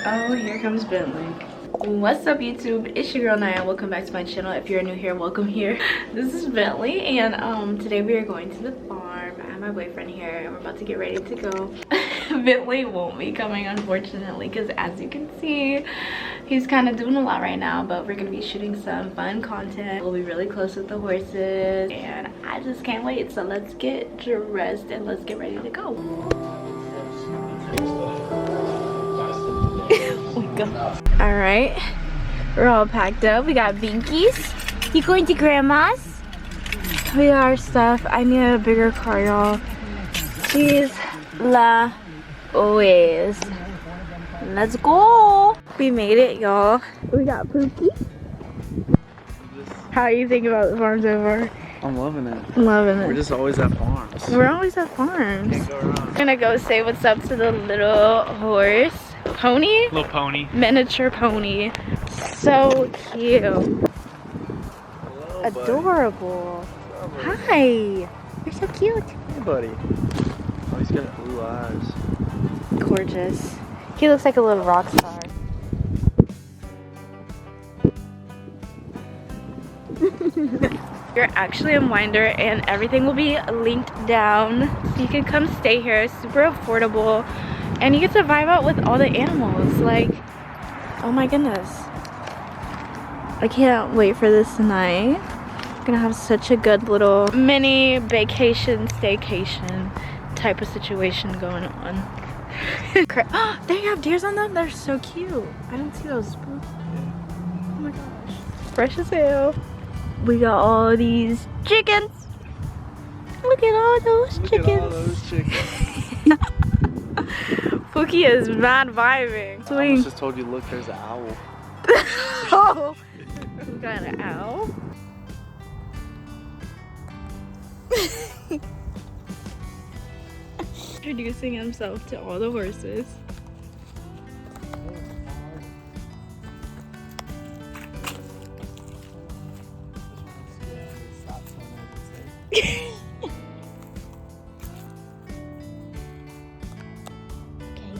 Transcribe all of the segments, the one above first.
Oh, here comes Bentley. What's up, YouTube? It's your girl Nia. Welcome back to my channel. If you're new here, welcome here. This is Bentley, and today we are going to the farm. I have my boyfriend here, and we're about to get ready to go. Bentley won't be coming, unfortunately, because as you can see, he's kind of doing a lot right now, but we're gonna be shooting some fun content. We'll be really close with the horses, and I just can't wait. So let's get dressed and let's get ready to go. All right, we're all packed up. We got binkies. You going to grandma's? We got our stuff. I need a bigger car, y'all. Jeez, la always. Let's go. We made it, y'all. We got Pookie. How do you think about the farm so far? I'm loving it. I'm loving it. We're just always at farms. We're always at farms. Can't go wrong. We're gonna go say what's up to the little horse. Pony? Little pony. Miniature pony. So cute. Hello, Adorable. Hi. You're so cute. Hey, buddy. Oh, he's got blue eyes. Gorgeous. He looks like a little rock star. You're actually in Winder, and everything will be linked down. So you can come stay here. It's super affordable. And you get to vibe out with all the animals. Like, oh my goodness. I can't wait for this tonight. I'm gonna have such a good little mini vacation, staycation type of situation going on. Oh, they have deers on them? They're so cute. I don't see those. Oh my gosh. Fresh as hell. We got all these chickens. Look at all those chickens. Look at all those chickens. Pookie is mad vibing. I almost just told you, look, there's an owl. Oh, we got an owl. Introducing himself to all the horses.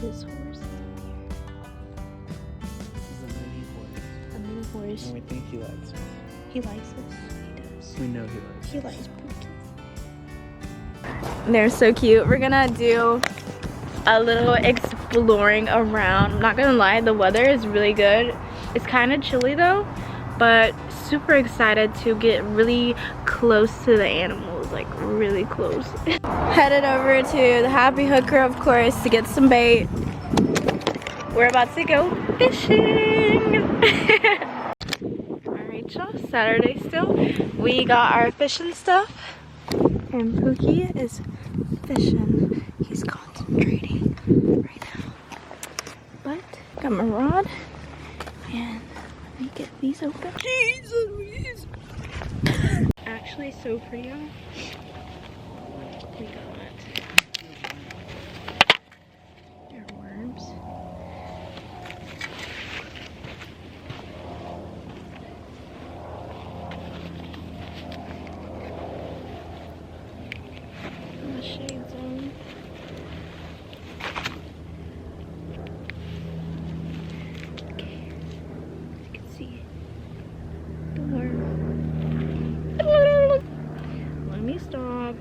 This horse This is a mini horse. a mini horse. And we think he likes us. He likes us. He does. We know he likes us. He likes Pookie. They're so cute. We're gonna do a little exploring around. I'm not gonna lie, the weather is really good. It's kind of chilly though, but super excited to get really close to the animals, like really close. Headed over to the Happy Hooker, of course, to get some bait. We're about to go fishing. Alright, y'all, Saturday still. We got our fishing stuff, and Pookie is fishing. He's concentrating right now. But got my rod, and let me get these open. Jesus, actually so pretty, y'all. We got earworms. Put my shades on. Okay, you can see the worm. Let me stop.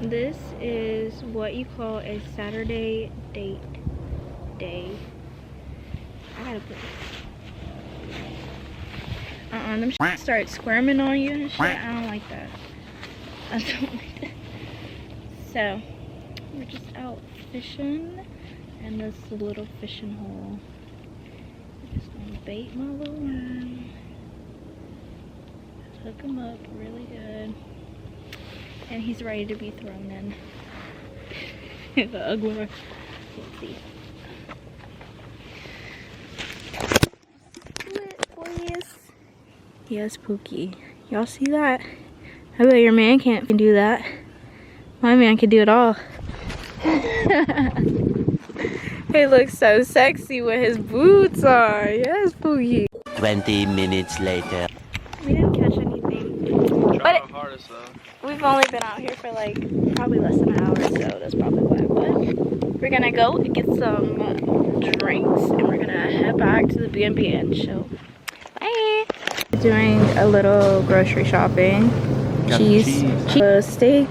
This is what you call a Saturday date day. I gotta put them start squirming on you and shit. I don't like that. I don't like that. So we're just out fishing, and this is a little fishing hole. I'm just gonna bait my little worm. Just hook him up really good. And he's ready to be thrown in. The ugly one. Let's see. Please. Yes, Pookie. Y'all see that? I bet your man can't do that. My man can do it all. He looks so sexy with his boots on. Yes, Pookie. 20 minutes later. We didn't catch anything. Try our hardest though. we've only been out here for like probably less than an hour, so that's probably why. But we're gonna go get some drinks and we're gonna head back to the B&B and chill. Bye. Doing a little grocery shopping. Got Cheese, steak,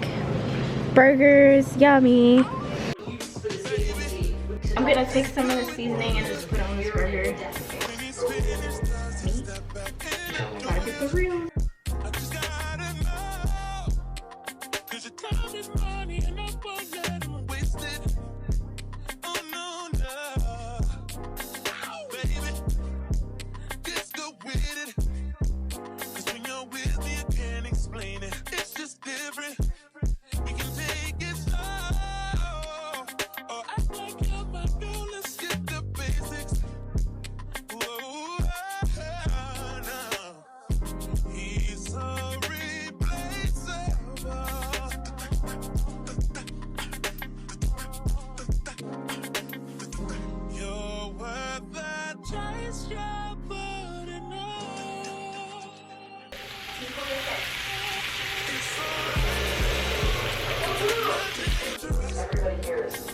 burgers, yummy. I'm gonna take some of the seasoning and just put on this burger. Me? Gotta get the real.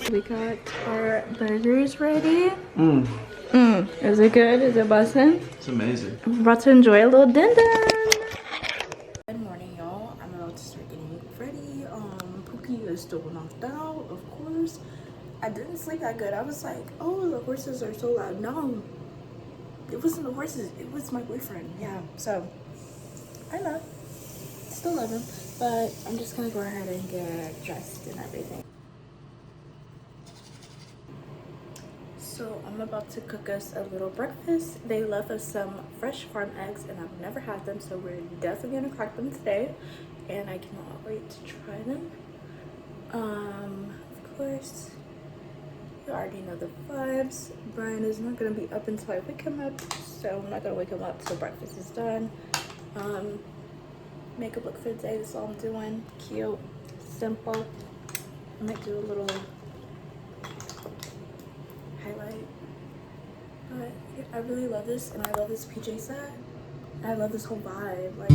We got our burgers ready. Is it good? Is it bussin'? It's amazing. I'm about to enjoy a little din din. Good morning, y'all. I'm about to start getting ready. Pookie is still knocked out, of course. I didn't sleep that good. I was like, oh, the horses are so loud. No, it wasn't the horses. It was my boyfriend. Yeah, so I still love him. But I'm just gonna go ahead and get dressed and everything. So I'm about to cook us a little breakfast. They left us some fresh farm eggs and I've never had them, so we're definitely gonna crack them today. And I cannot wait to try them. Of course, you already know the vibes. Brian is not gonna be up until I wake him up, so I'm not gonna wake him up till breakfast is done. Makeup look for the day, that's all I'm doing. Cute, simple. I might do a little highlight. But yeah, I really love this, and I love this PJ set. I love this whole vibe. Like,